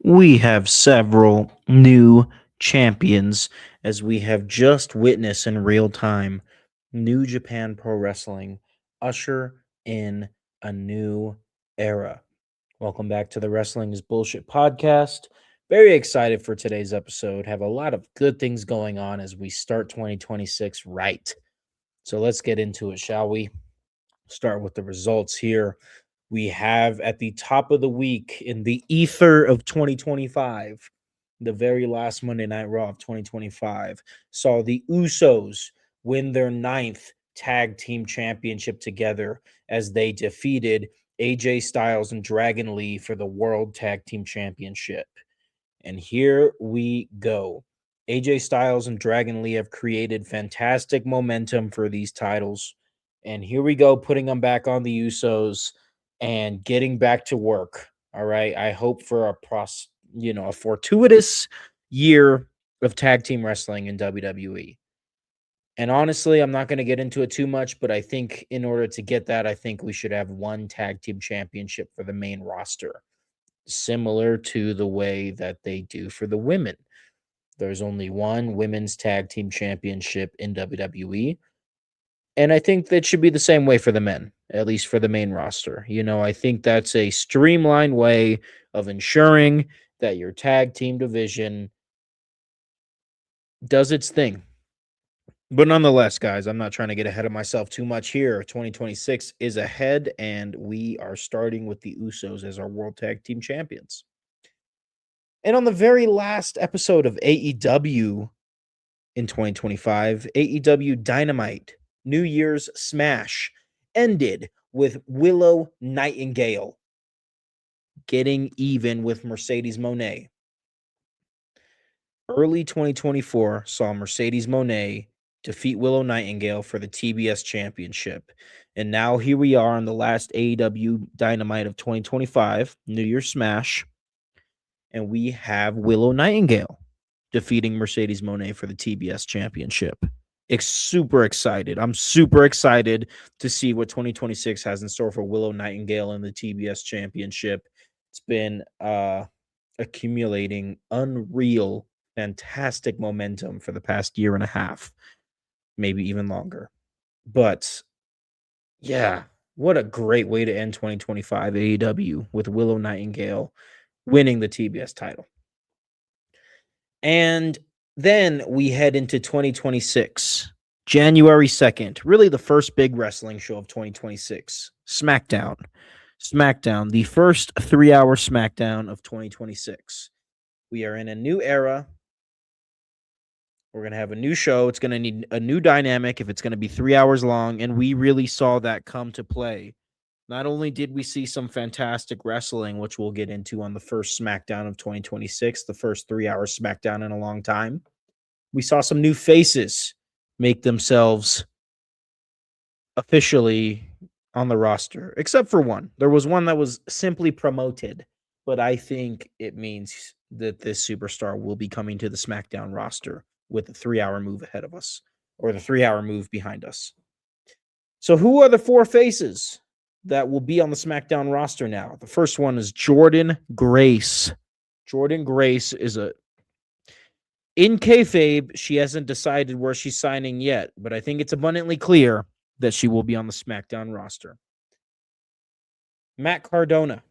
We have several new champions as we have just witnessed in real time. New Japan Pro Wrestling usher in a new era. Welcome back to the Wrestling is Bullshit podcast. Very excited for today's episode. Have a lot of good things going on as we start 2026 right. So let's get into it, shall we? Start with the results here. We have at the top of the week in the ether of 2025, the very last Monday Night Raw of 2025, saw the Usos win their ninth tag team championship together as they defeated AJ Styles and Dragon Lee for the World Tag Team Championship. And here we go. AJ Styles and Dragon Lee have created fantastic momentum for these titles. And here we go, putting them back on the Usos and getting back to work. All right. I hope for a fortuitous year of tag team wrestling in WWE. And honestly, I'm not going to get into it too much, but I think in order to get that, I think we should have one tag team championship for the main roster, similar to the way that they do for the women. There's only one women's tag team championship in WWE. And I think that should be the same way for the men, at least for the main roster. I think that's a streamlined way of ensuring that your tag team division does its thing. But nonetheless, guys, I'm not trying to get ahead of myself too much here. 2026 is ahead, and we are starting with the Usos as our World Tag Team Champions. And on the very last episode of AEW in 2025, AEW Dynamite New Year's Smash ended with Willow Nightingale getting even with Mercedes Moné. Early 2024 saw Mercedes Moné defeat Willow Nightingale for the TBS Championship. And now here we are on the last AEW Dynamite of 2025, New Year's Smash, and we have Willow Nightingale defeating Mercedes Moné for the TBS Championship. Super excited. I'm super excited to see what 2026 has in store for Willow Nightingale and the TBS Championship. It's been accumulating unreal, fantastic momentum for the past year and a half, maybe even longer. But yeah, what a great way to end 2025 AEW with Willow Nightingale winning the TBS title. And then we head into 2026, January 2nd, really the first big wrestling show of 2026, SmackDown. SmackDown, the first 3-hour SmackDown of 2026. We are in a new era. We're going to have a new show. It's going to need a new dynamic if it's going to be 3 hours long, and we really saw that come to play. Not only did we see some fantastic wrestling, which we'll get into on the first SmackDown of 2026, the first 3-hour SmackDown in a long time, we saw some new faces make themselves officially on the roster, except for one. There was one that was simply promoted, but I think it means that this superstar will be coming to the SmackDown roster with the 3-hour move ahead of us, or the 3-hour move behind us. So who are the four faces that will be on the SmackDown roster now? The first one is Jordynne Grace. Jordynne Grace is in kayfabe, she hasn't decided where she's signing yet, but I think it's abundantly clear that she will be on the SmackDown roster. Matt Cardona.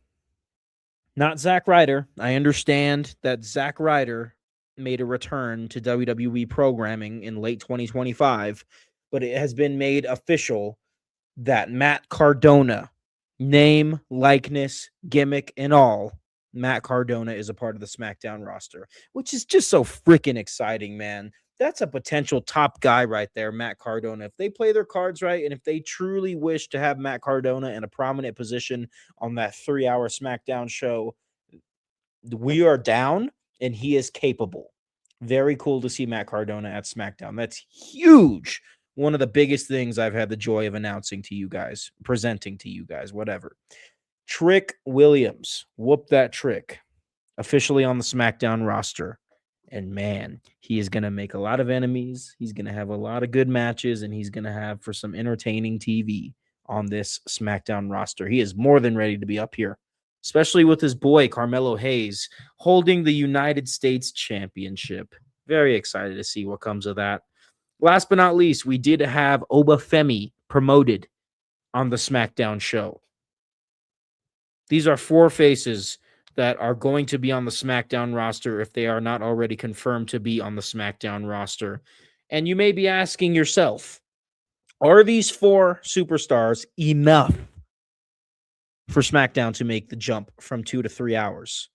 Not Zack Ryder. I understand that Zack Ryder made a return to WWE programming in late 2025, but it has been made official that Matt Cardona, name, likeness, gimmick, and all, Matt Cardona is a part of the SmackDown roster, which is just so freaking exciting, man. That's a potential top guy right there, Matt Cardona. If they play their cards right, and if they truly wish to have Matt Cardona in a prominent position on that 3-hour SmackDown show, we are down, and he is capable. Very cool to see Matt Cardona at SmackDown. That's huge. One of the biggest things I've had the joy of announcing to you guys, presenting to you guys, whatever. Trick Williams, whoop that trick, officially on the SmackDown roster. And man, he is going to make a lot of enemies. He's going to have a lot of good matches, and he's going to have for some entertaining TV on this SmackDown roster. He is more than ready to be up here especially with his boy Carmelo Hayes holding the United States Championship. Very excited to see what comes of that. Last but not least, we did have Obafemi promoted on the SmackDown show. These are 4 faces that are going to be on the SmackDown roster if they are not already confirmed to be on the SmackDown roster. And you may be asking yourself, are these 4 superstars enough for SmackDown to make the jump from 2 to 3 hours?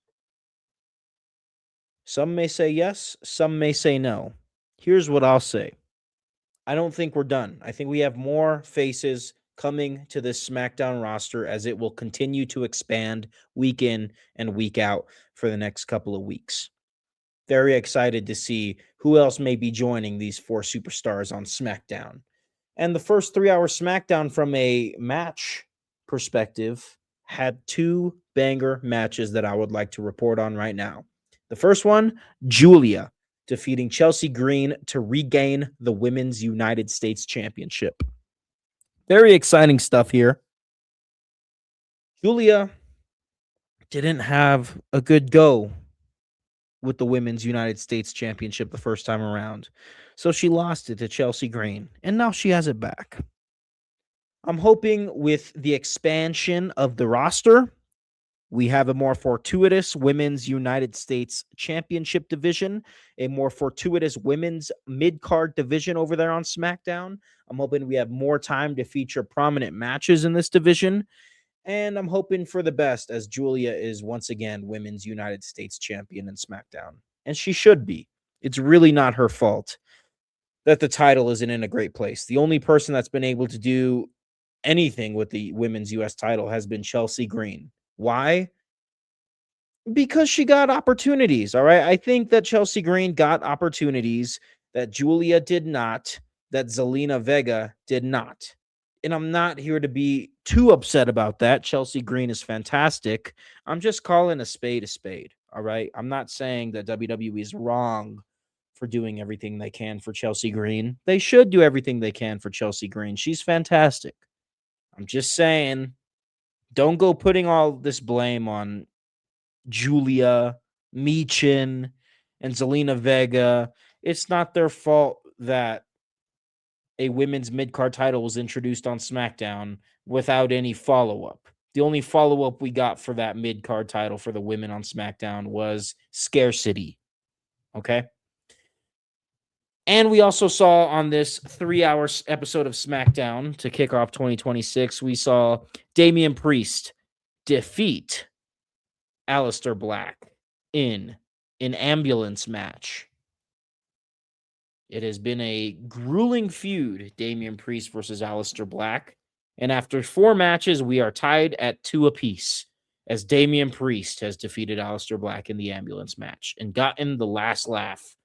Some may say yes, some may say no. Here's what I'll say. I don't think we're done. I think we have more faces coming to this SmackDown roster as it will continue to expand week in and week out for the next couple of weeks. Very excited to see who else may be joining these 4 superstars on SmackDown. And the first 3-hour SmackDown from a match perspective had 2 banger matches that I would like to report on right now. The first one, Julia defeating Chelsea Green to regain the Women's United States Championship. Very exciting stuff here. Julia didn't have a good go with the Women's United States Championship the first time around, so she lost it to Chelsea Green, and now she has it back. I'm hoping with the expansion of the roster, we have a more fortuitous Women's United States Championship division, a more fortuitous women's mid-card division over there on SmackDown. I'm hoping we have more time to feature prominent matches in this division, and I'm hoping for the best as Julia is once again Women's United States Champion in SmackDown. And she should be. It's really not her fault that the title isn't in a great place. The only person that's been able to do anything with the Women's US title has been Chelsea Green. Why? Because she got opportunities, all right? I think that Chelsea Green got opportunities that Julia did not, that Zelina Vega did not. And I'm not here to be too upset about that. Chelsea Green is fantastic. I'm just calling a spade, all right? I'm not saying that WWE is wrong for doing everything they can for Chelsea Green. They should do everything they can for Chelsea Green. She's fantastic. I'm just saying, don't go putting all this blame on Julia, Michin, and Zelina Vega. It's not their fault that a women's mid-card title was introduced on SmackDown without any follow-up. The only follow-up we got for that mid-card title for the women on SmackDown was scarcity. Okay? And we also saw on this 3-hour episode of SmackDown to kick off 2026, we saw Damian Priest defeat Aleister Black in an ambulance match. It has been a grueling feud, Damian Priest versus Aleister Black. And after 4 matches, we are tied at 2 apiece as Damian Priest has defeated Aleister Black in the ambulance match and gotten the last laugh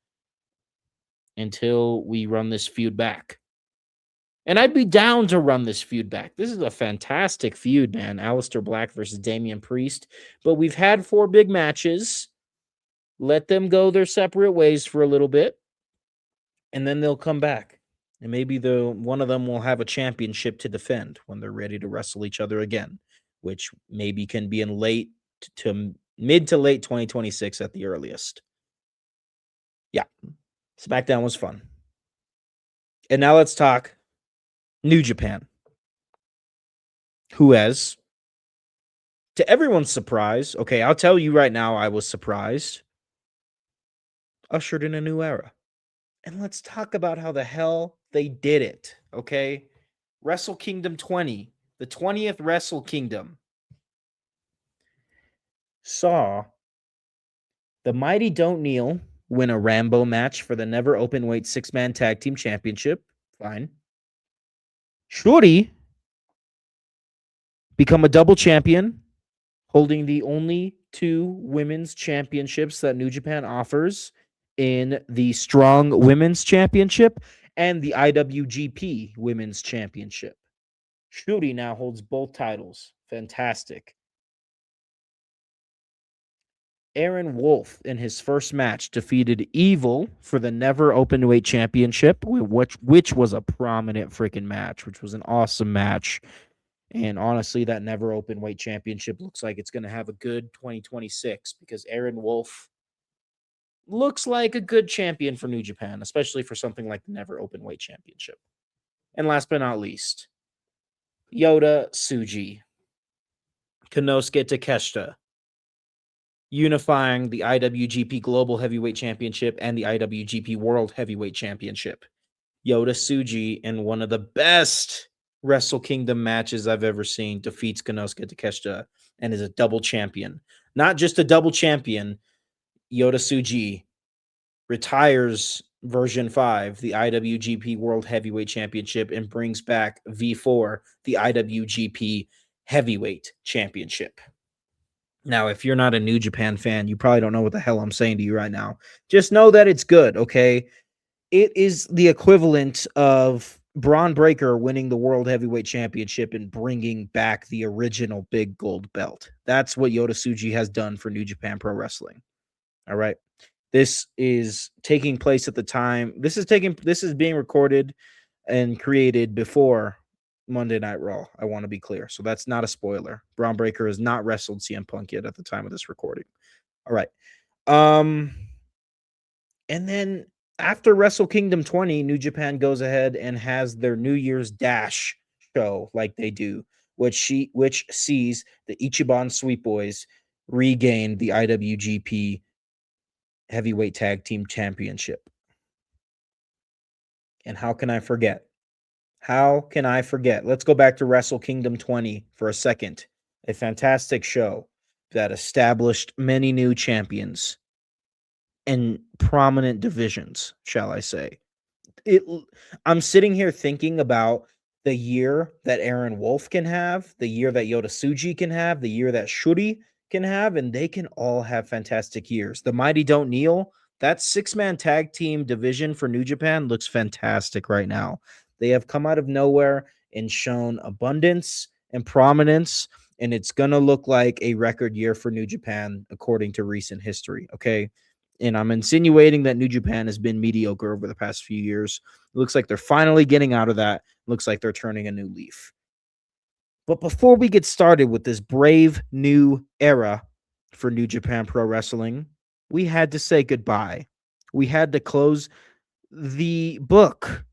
until we run this feud back. And I'd be down to run this feud back. This is a fantastic feud, man. Aleister Black versus Damian Priest. But we've had 4 big matches. Let them go their separate ways for a little bit. And then they'll come back. And maybe one of them will have a championship to defend when they're ready to wrestle each other again, which maybe can be in mid to late 2026 at the earliest. Yeah. SmackDown was fun. And now let's talk New Japan, who has, to everyone's surprise, okay, I'll tell you right now, I was surprised, ushered in a new era. And let's talk about how the hell they did it, okay? Wrestle Kingdom 20, the 20th Wrestle Kingdom, saw the Mighty Don't Kneel win a Rambo match for the Never Openweight 6-man Tag Team Championship. Fine. Shuri become a double champion, holding the only 2 women's championships that New Japan offers in the Strong Women's Championship and the IWGP Women's Championship. Shuri now holds both titles. Fantastic. Aaron Wolf, in his first match, defeated Evil for the Never Openweight Championship, which was a prominent freaking match, which was an awesome match. And honestly, that never open weight championship looks like it's going to have a good 2026 because Aaron Wolf looks like a good champion for New Japan, especially for something like the never open weight championship. And last but not least, Yota Tsuji, Konosuke Takeshita, unifying the IWGP Global Heavyweight Championship and the IWGP World Heavyweight Championship. Yota Tsuji, in one of the best Wrestle Kingdom matches I've ever seen, defeats Konosuke Takeshita and is a double champion. Not just a double champion, Yota Tsuji retires version 5, the IWGP World Heavyweight Championship, and brings back V4, the IWGP Heavyweight Championship. Now, if you're not a New Japan fan, you probably don't know what the hell I'm saying to you right now. Just know that it's good, okay? It is the equivalent of Braun Breaker winning the World Heavyweight Championship and bringing back the original big gold belt. That's what Yota Tsuji has done for New Japan Pro Wrestling. All right. This is taking place at the time. This is being recorded and created before Monday Night Raw. I want to be clear. So that's not a spoiler. Braun Breaker has not wrestled CM Punk yet at the time of this recording. All right. And then after Wrestle Kingdom 20, New Japan goes ahead and has their New Year's Dash show like they do, which sees the Ichiban Sweet Boys regain the IWGP Heavyweight Tag Team Championship. And how can I forget? How can I forget? Let's go back to Wrestle Kingdom 20 for a second. A fantastic show that established many new champions in prominent divisions, shall I say. I'm sitting here thinking about the year that Aaron Wolf can have, the year that Yota Tsuji can have, the year that Shuri can have, and they can all have fantastic years. The Mighty Don't Kneel, that 6-man tag team division for New Japan looks fantastic right now. They have come out of nowhere and shown abundance and prominence, and it's going to look like a record year for New Japan according to recent history, okay? And I'm insinuating that New Japan has been mediocre over the past few years. It looks like they're finally getting out of that. Looks like they're turning a new leaf. But before we get started with this brave new era for New Japan Pro Wrestling, we had to say goodbye. We had to close the book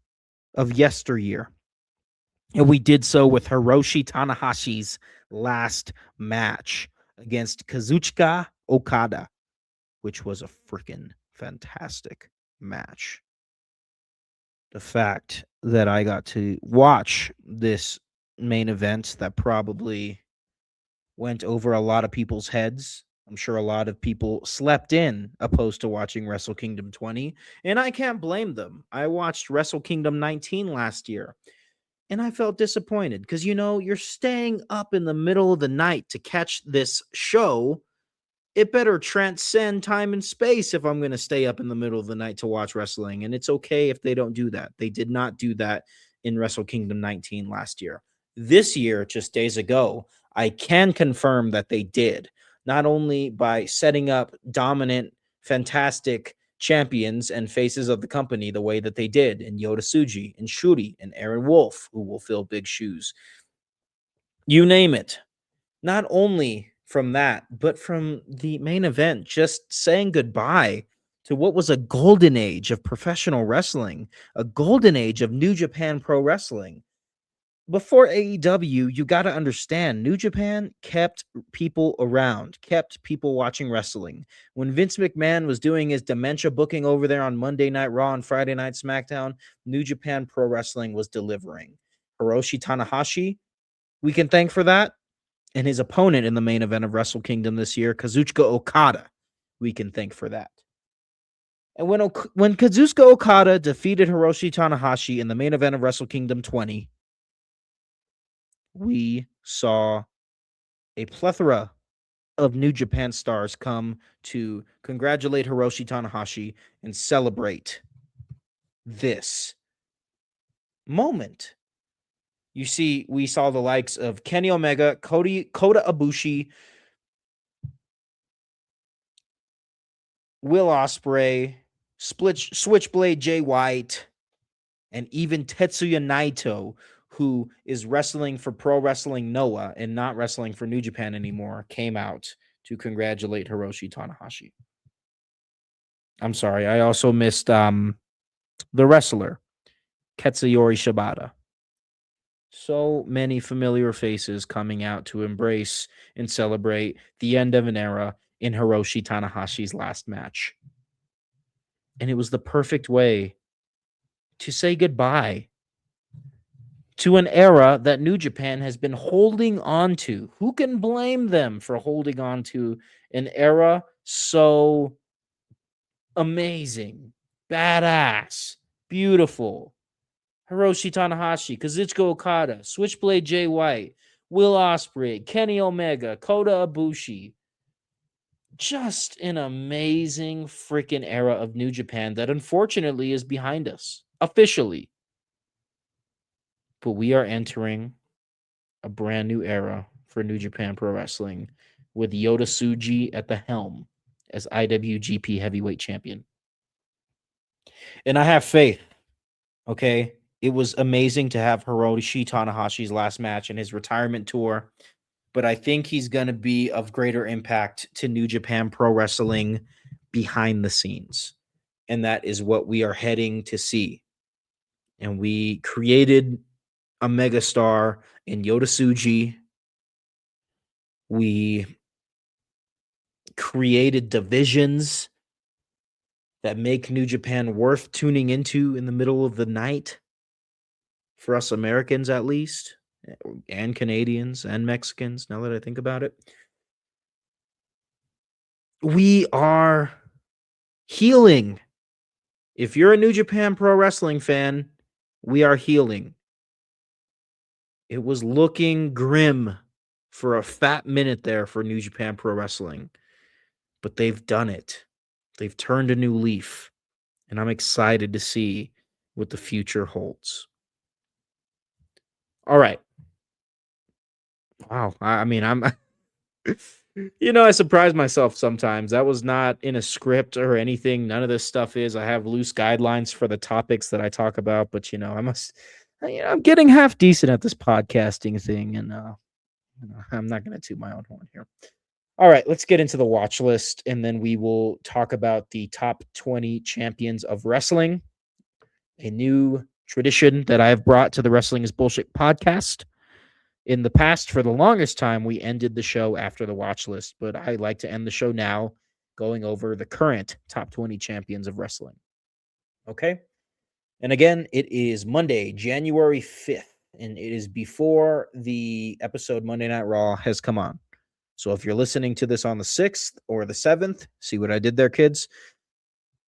of yesteryear. And we did so with Hiroshi Tanahashi's last match against Kazuchika Okada, which was a freaking fantastic match. The fact that I got to watch this main event that probably went over a lot of people's heads. I'm sure a lot of people slept in opposed to watching Wrestle Kingdom 20, and I can't blame them. I watched Wrestle Kingdom 19 last year, and I felt disappointed because, you're staying up in the middle of the night to catch this show. It better transcend time and space if I'm going to stay up in the middle of the night to watch wrestling. And it's okay if they don't do that. They did not do that in Wrestle Kingdom 19 last year. This year, just days ago, I can confirm that they did, not only by setting up dominant, fantastic champions and faces of the company the way that they did in Yota Tsuji and Shuri and Aaron Wolf, who will fill big shoes. You name it. Not only from that, but from the main event, just saying goodbye to what was a golden age of professional wrestling, a golden age of New Japan Pro Wrestling. Before AEW, you got to understand, New Japan kept people around, kept people watching wrestling. When Vince McMahon was doing his dementia booking over there on Monday Night Raw and Friday Night SmackDown, New Japan Pro Wrestling was delivering. Hiroshi Tanahashi, we can thank for that. And his opponent in the main event of Wrestle Kingdom this year, Kazuchika Okada, we can thank for that. And when Kazuchika Okada defeated Hiroshi Tanahashi in the main event of Wrestle Kingdom 20, we saw a plethora of New Japan stars come to congratulate Hiroshi Tanahashi and celebrate this moment. You see, we saw the likes of Kenny Omega, Kota Ibushi, Will Ospreay, Switchblade Jay White, and even Tetsuya Naito, who is wrestling for Pro Wrestling Noah and not wrestling for New Japan anymore, came out to congratulate Hiroshi Tanahashi. I'm sorry, I also missed the wrestler, Katsuyori Shibata. So many familiar faces coming out to embrace and celebrate the end of an era in Hiroshi Tanahashi's last match. And it was the perfect way to say goodbye to an era that New Japan has been holding on to. Who can blame them for holding on to an era so amazing, badass, beautiful? Hiroshi Tanahashi, Kazuchika Okada, Switchblade Jay White, Will Ospreay, Kenny Omega, Kota Ibushi. Just an amazing freaking era of New Japan that unfortunately is behind us officially. But we are entering a brand new era for New Japan Pro Wrestling with Yota Tsuji at the helm as IWGP Heavyweight Champion. And I have faith, okay? It was amazing to have Hiroshi Tanahashi's last match and his retirement tour, but I think he's going to be of greater impact to New Japan Pro Wrestling behind the scenes. And that is what we are heading to see. And we created a megastar in Yota Tsuji. We created divisions that make New Japan worth tuning into in the middle of the night for us Americans, at least, and Canadians and Mexicans, now that I think about it. We are healing. If you're a New Japan Pro Wrestling fan, we are healing. It was looking grim for a fat minute there for New Japan Pro Wrestling, but they've done it. They've turned a new leaf, and I'm excited to see what the future holds. All right. Wow. I mean, I'm, I surprise myself sometimes. That was not in a script or anything. None of this stuff is. I have loose guidelines for the topics that I talk about, but I'm getting half decent at this podcasting thing, and I'm not going to toot my own horn here. All right, let's get into the watch list, and then we will talk about the top 20 champions of wrestling, a new tradition that I have brought to the Wrestling is Bullshit podcast. In the past, for the longest time, we ended the show after the watch list, but I like to end the show now going over the current top 20 champions of wrestling. Okay? And again, it is Monday, January 5th, and it is before the episode Monday Night Raw has come on. So if you're listening to this on the 6th or the 7th, see what I did there, kids?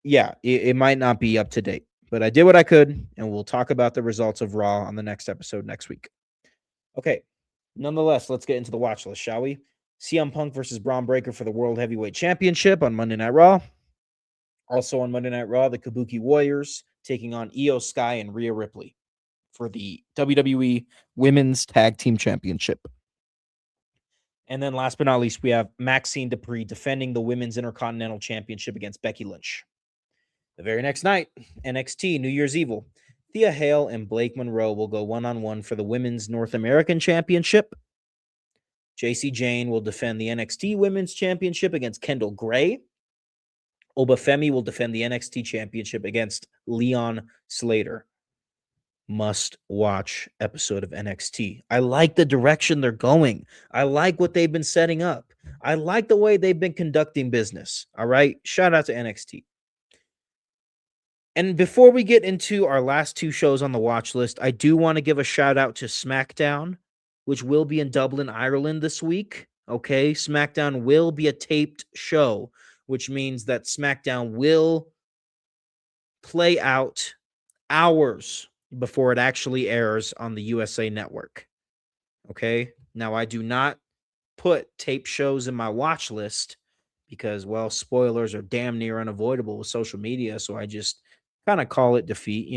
Yeah, it might not be up to date, but I did what I could, and we'll talk about the results of Raw on the next episode next week. Okay, nonetheless, let's get into the watch list, shall we? CM Punk versus Braun Breaker for the World Heavyweight Championship on Monday Night Raw. Also on Monday Night Raw, the Kabuki Warriors taking on Io Sky and Rhea Ripley for the WWE Women's Tag Team Championship. And then last but not least, we have Maxine Dupree defending the Women's Intercontinental Championship against Becky Lynch. The very next night, NXT New Year's Evil. Thea Hale and Blake Monroe will go one-on-one for the Women's North American Championship. JC Jane will defend the NXT Women's Championship against Kendall Gray. Obafemi will defend the NXT Championship against Leon Slater. Must-watch episode of NXT. I like the direction they're going. I like what they've been setting up. I like the way they've been conducting business. All right? Shout out to NXT. And before we get into our last two shows on the watch list, I do want to give a shout out to SmackDown, which will be in Dublin, Ireland this week. Okay, SmackDown will be a taped show, which means that SmackDown will play out hours before it actually airs on the USA Network. Okay, now I do not put tape shows in my watch list because, well, spoilers are damn near unavoidable with social media, so I just kind of call it defeat,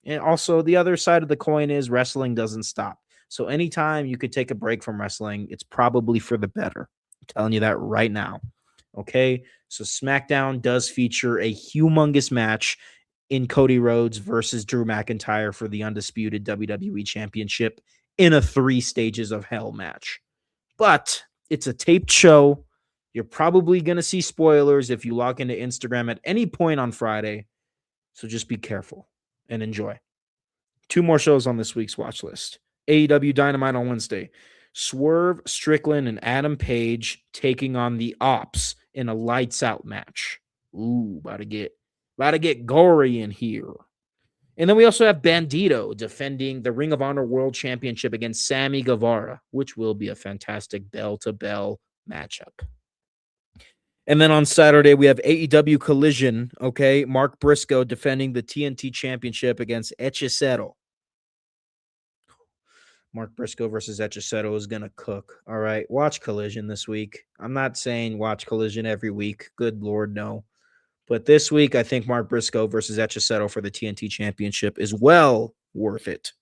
And also, the other side of the coin is wrestling doesn't stop. So anytime you could take a break from wrestling, it's probably for the better. I'm telling you that right now. Okay, so SmackDown does feature a humongous match in Cody Rhodes versus Drew McIntyre for the undisputed WWE Championship in a 3 stages of hell match. But it's a taped show. You're probably going to see spoilers if you log into Instagram at any point on Friday. So just be careful and enjoy. 2 more shows on this week's watch list. AEW Dynamite on Wednesday. Swerve Strickland and Adam Page taking on the Ops in a lights out match. Ooh, about to get gory in here. And then we also have Bandito defending the Ring of Honor World Championship against Sammy Guevara, which will be a fantastic bell-to-bell matchup. And then on Saturday, we have AEW Collision, okay? Mark Briscoe defending the TNT Championship against Hechicero. Mark Briscoe versus Hechicero is going to cook, all right? Watch Collision this week. I'm not saying watch Collision every week. Good Lord, no. But this week, I think Mark Briscoe versus Hechicero for the TNT Championship is well worth it.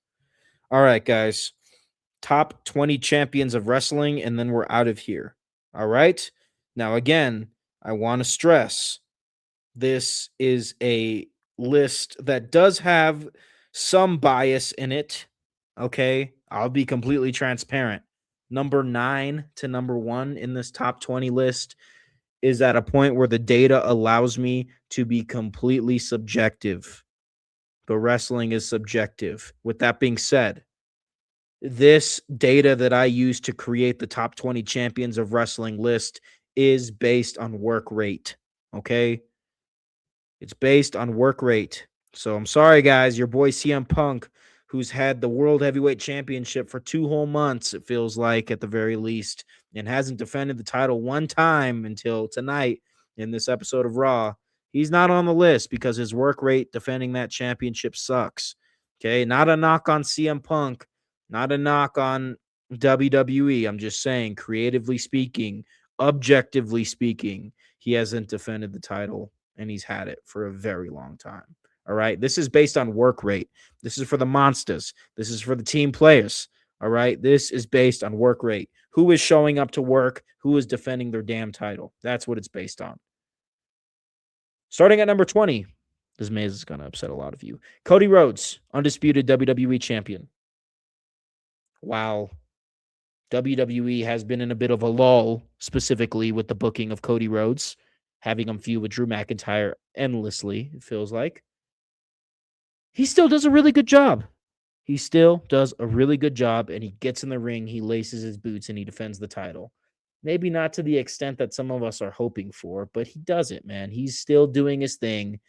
All right, guys. Top 20 champions of wrestling, and then we're out of here. All right? Now, again, I want to stress this is a list that does have some bias in it. Okay? I'll be completely transparent. Number 9 to number 1 in this top 20 list is at a point where the data allows me to be completely subjective. But wrestling is subjective. With that being said, this data that I use to create the top 20 champions of wrestling list is based on work rate. Okay? It's based on work rate. So I'm sorry, guys. Your boy CM Punk, who's had the World Heavyweight Championship for 2 whole months, it feels like at the very least, and hasn't defended the title one time until tonight in this episode of Raw. He's not on the list because his work rate defending that championship sucks. Okay, not a knock on CM Punk, not a knock on WWE. I'm just saying, creatively speaking, objectively speaking, he hasn't defended the title and he's had it for a very long time. All right. This is based on work rate. This is for the monsters. This is for the team players. All right. This is based on work rate. Who is showing up to work? Who is defending their damn title? That's what it's based on. Starting at number 20, this maze is going to upset a lot of you. Cody Rhodes, undisputed WWE champion. Wow. WWE has been in a bit of a lull, specifically with the booking of Cody Rhodes, having him feud with Drew McIntyre endlessly, it feels like. He still does a really good job. He still does a really good job, and he gets in the ring, he laces his boots, and he defends the title. Maybe not to the extent that some of us are hoping for, but he does it, man. He's still doing his thing,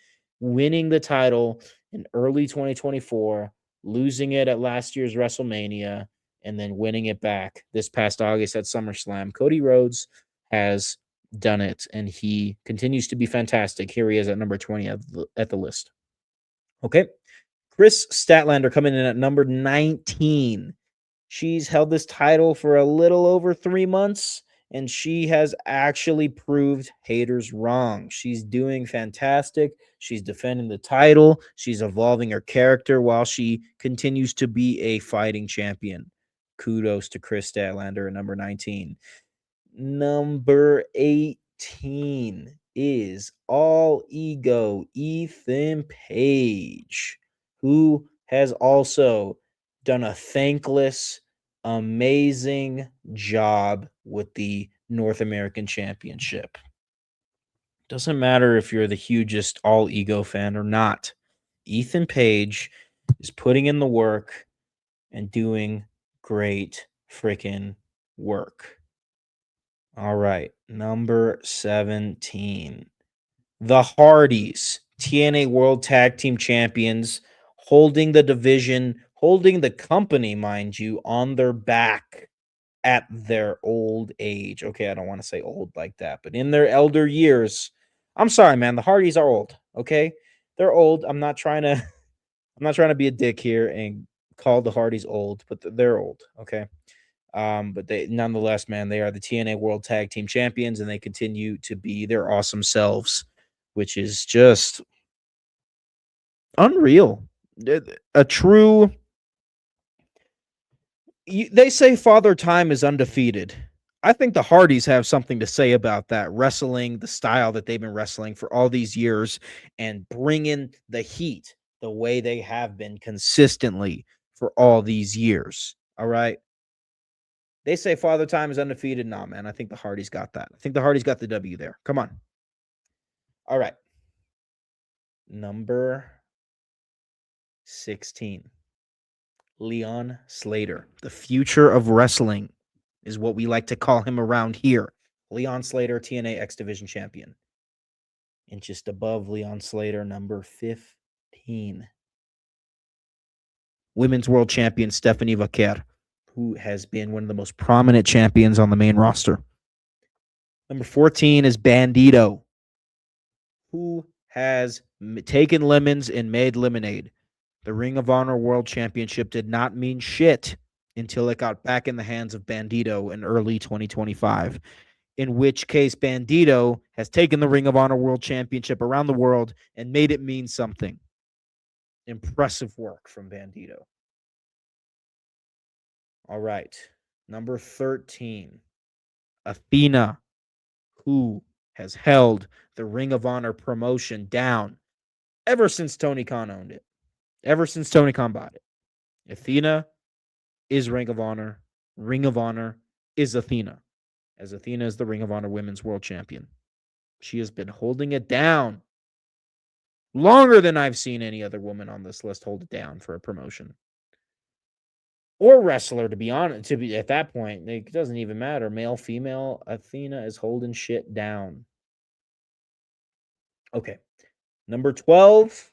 winning the title in early 2024, losing it at last year's WrestleMania, and then winning it back this past August at SummerSlam. Cody Rhodes has done it, and he continues to be fantastic. Here he is at number 20 at the list. Okay. Chris Statlander coming in at number 19. She's held this title for a little over 3 months, and she has actually proved haters wrong. She's doing fantastic. She's defending the title. She's evolving her character while she continues to be a fighting champion. Kudos to Chris Statlander at number 19. Number 18 is All Ego Ethan Page, who has also done a thankless, amazing job with the North American Championship. Doesn't matter if you're the hugest All Ego fan or not. Ethan Page is putting in the work and doing great freaking work. All right, number 17. The Hardys, TNA World Tag Team Champions, holding the division, holding the company, mind you, on their back at their old age. Okay, I don't want to say old like that, but in their elder years. I'm sorry, man. The Hardys are old. Okay, they're old. I'm not trying to be a dick here and call the Hardys old, but they're old. Okay. But they nonetheless, man, they are the TNA World Tag Team Champions, and they continue to be their awesome selves, which is just unreal. A true. They say Father Time is undefeated. I think the Hardys have something to say about that wrestling, the style that they've been wrestling for all these years, and bringing the heat the way they have been consistently for all these years. All right. They say Father Time is undefeated. Nah, man. I think the Hardys got that. I think the Hardys got the W there. Come on. All right. Number 16. Leon Slater. The future of wrestling is what we like to call him around here. Leon Slater, TNA X Division champion. And just above Leon Slater, number 15. Women's world champion Stephanie Vaquer, who has been one of the most prominent champions on the main roster. Number 14 is Bandito, who has taken lemons and made lemonade. The Ring of Honor World Championship did not mean shit until it got back in the hands of Bandito in early 2025, in which case Bandito has taken the Ring of Honor World Championship around the world and made it mean something. Impressive work from Bandito. All right. Number 13, Athena, who has held the Ring of Honor promotion down ever since Tony Khan owned it, ever since Tony Khan bought it. Athena is Ring of Honor. Ring of Honor is Athena, as Athena is the Ring of Honor Women's World Champion. She has been holding it down longer than I've seen any other woman on this list hold it down for a promotion. Or wrestler, to be honest, at that point, it doesn't even matter. Male, female, Athena is holding shit down. Okay. Number 12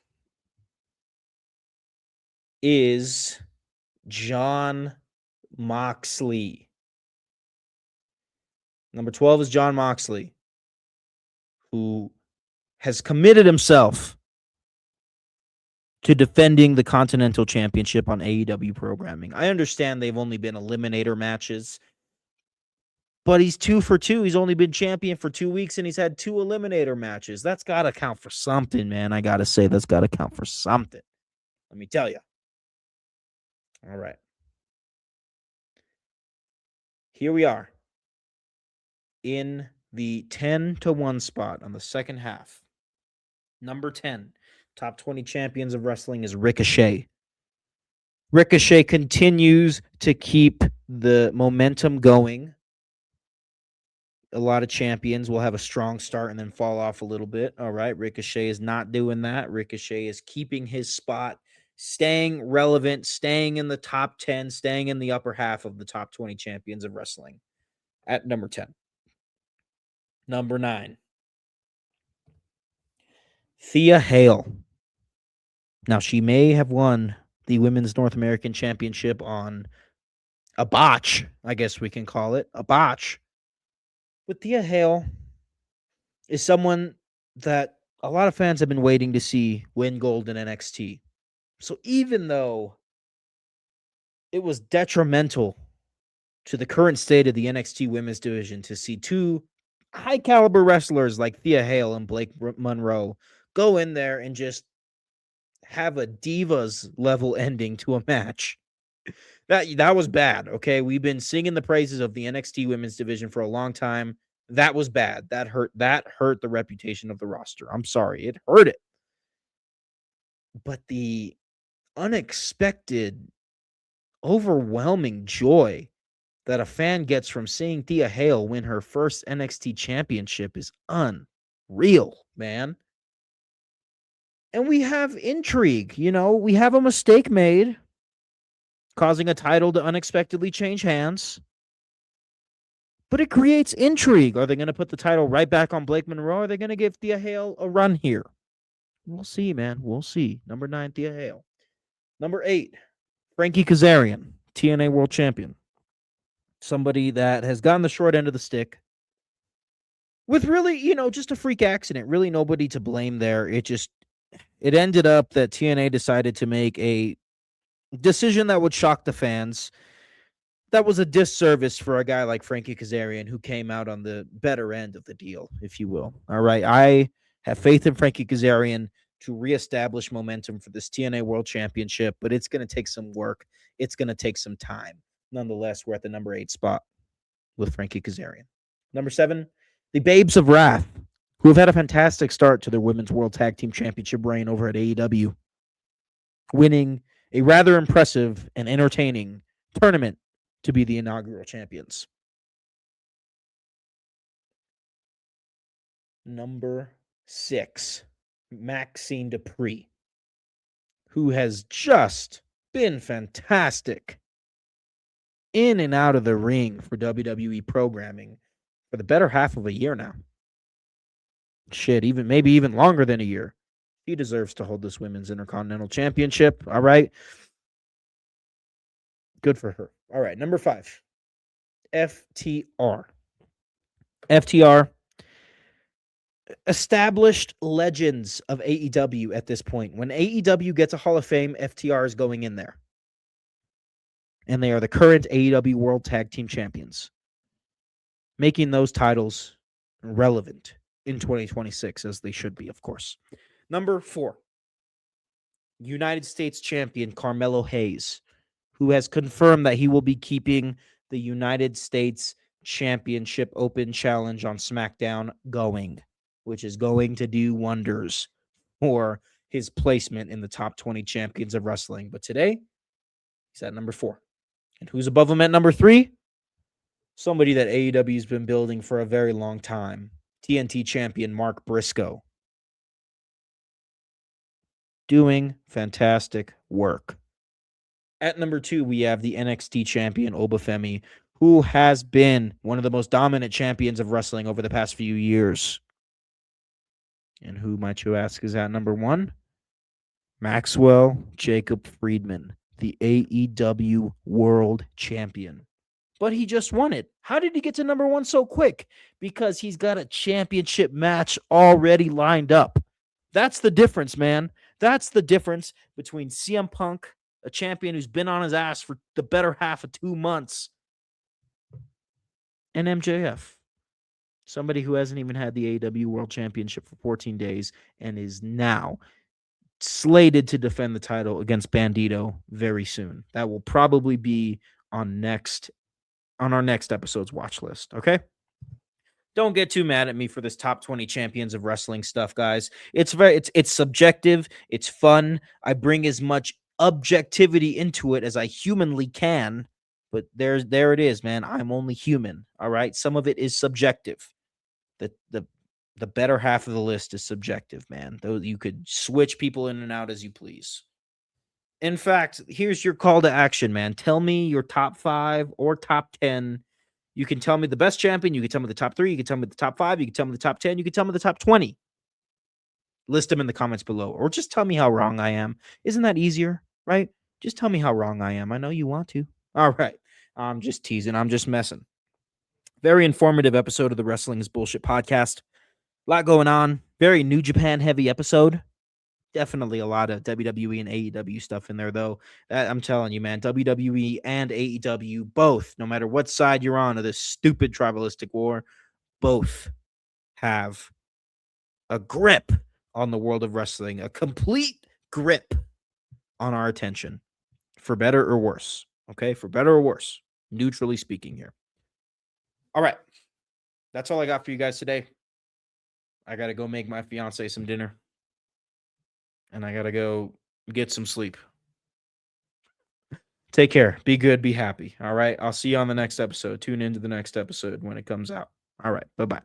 is Jon Moxley. Number 12 is Jon Moxley, who has committed himself to defending the Continental Championship on AEW programming. I understand they've only been eliminator matches, but he's 2 for 2. He's only been champion for 2 weeks, and he's had 2 eliminator matches. That's got to count for something, man. I got to say, that's got to count for something. Let me tell you. All right. Here we are in the 10-1 spot on the second half. Number 10, top 20 champions of wrestling is Ricochet. Ricochet continues to keep the momentum going. A lot of champions will have a strong start and then fall off a little bit. All right. Ricochet is not doing that. Ricochet is keeping his spot, staying relevant, staying in the top 10, staying in the upper half of the top 20 champions of wrestling at number 10. Number 9, Thea Hale. Now, she may have won the Women's North American Championship on a botch, I guess we can call it, a botch. But Thea Hale is someone that a lot of fans have been waiting to see win gold in NXT. So even though it was detrimental to the current state of the NXT women's division to see 2 high caliber wrestlers like Thea Hale and Blake Monroe go in there and just have a divas level ending to a match. That was bad, okay? We've been singing the praises of the NXT women's division for a long time. That was bad. That hurt the reputation of the roster. I'm sorry. It hurt it. But the unexpected, overwhelming joy that a fan gets from seeing Thea Hale win her first NXT championship is unreal, man. And we have intrigue, we have a mistake made, causing a title to unexpectedly change hands. But it creates intrigue. Are they going to put the title right back on Blake Monroe? Or are they going to give Thea Hale a run here? We'll see, man. We'll see. Number 9, Thea Hale. Number 8, Frankie Kazarian, TNA World Champion. Somebody that has gotten the short end of the stick with really, just a freak accident. Really nobody to blame there. It ended up that TNA decided to make a decision that would shock the fans. That was a disservice for a guy like Frankie Kazarian, who came out on the better end of the deal, if you will. All right. I have faith in Frankie Kazarian to reestablish momentum for this TNA World Championship, but it's going to take some work. It's going to take some time. Nonetheless, we're at the number 8 spot. with Frankie Kazarian. Number 7, the Babes of Wrath, who have had a fantastic start to their Women's World Tag Team Championship reign over at AEW, winning a rather impressive and entertaining tournament to be the inaugural champions. Number 6, Maxine Dupree, who has just been fantastic in and out of the ring for WWE programming for the better half of a year now. Shit, maybe even longer than a year. She deserves to hold this Women's Intercontinental Championship. All right. Good for her. All right. Number 5, FTR. FTR, established legends of AEW at this point. When AEW gets a Hall of Fame, FTR is going in there. And they are the current AEW World Tag Team Champions, making those titles relevant in 2026, as they should be, of course. Number 4, United States champion Carmelo Hayes, who has confirmed that he will be keeping the United States Championship Open Challenge on SmackDown going, which is going to do wonders for his placement in the top 20 champions of wrestling. But today, he's at number 4. And who's above him at number 3? Somebody that AEW's been building for a very long time. TNT champion Mark Briscoe. Doing fantastic work. At number 2, we have the NXT champion Obafemi, who has been one of the most dominant champions of wrestling over the past few years. And who, might you ask, is at number 1? Maxwell Jacob Friedman, the AEW World Champion. But he just won it. How did he get to number 1 so quick? Because he's got a championship match already lined up. That's the difference, man. That's the difference between CM Punk, a champion who's been on his ass for the better half of 2 months, and MJF, somebody who hasn't even had the AEW World Championship for 14 days and is now slated to defend the title against Bandito very soon. That will probably be on our next episode's watch list, okay? Don't get too mad at me for this top 20 champions of wrestling stuff, guys. It's subjective, it's fun. I bring as much objectivity into it as I humanly can, but there it is, man. I'm only human, all right? Some of it is subjective. The better half of the list is subjective, man. Though you could switch people in and out as you please. In fact, here's your call to action, man. Tell me your top 5 or top 10. You can tell me the best champion. You can tell me the top 3. You can tell me the top 5. You can tell me the top 10. You can tell me the top 20. List them in the comments below. Or just tell me how wrong I am. Isn't that easier, right? Just tell me how wrong I am. I know you want to. All right. I'm just teasing. I'm just messing. Very informative episode of the Wrestling is Bullshit podcast. A lot going on. Very New Japan heavy episode. Definitely a lot of WWE and AEW stuff in there, though. I'm telling you, man, WWE and AEW, both, no matter what side you're on of this stupid tribalistic war, both have a grip on the world of wrestling, a complete grip on our attention, for better or worse. Okay, for better or worse, neutrally speaking here. All right, that's all I got for you guys today. I got to go make my fiance some dinner. And I got to go get some sleep. Take care. Be good. Be happy. All right. I'll see you on the next episode. Tune into the next episode when it comes out. All right. Bye-bye.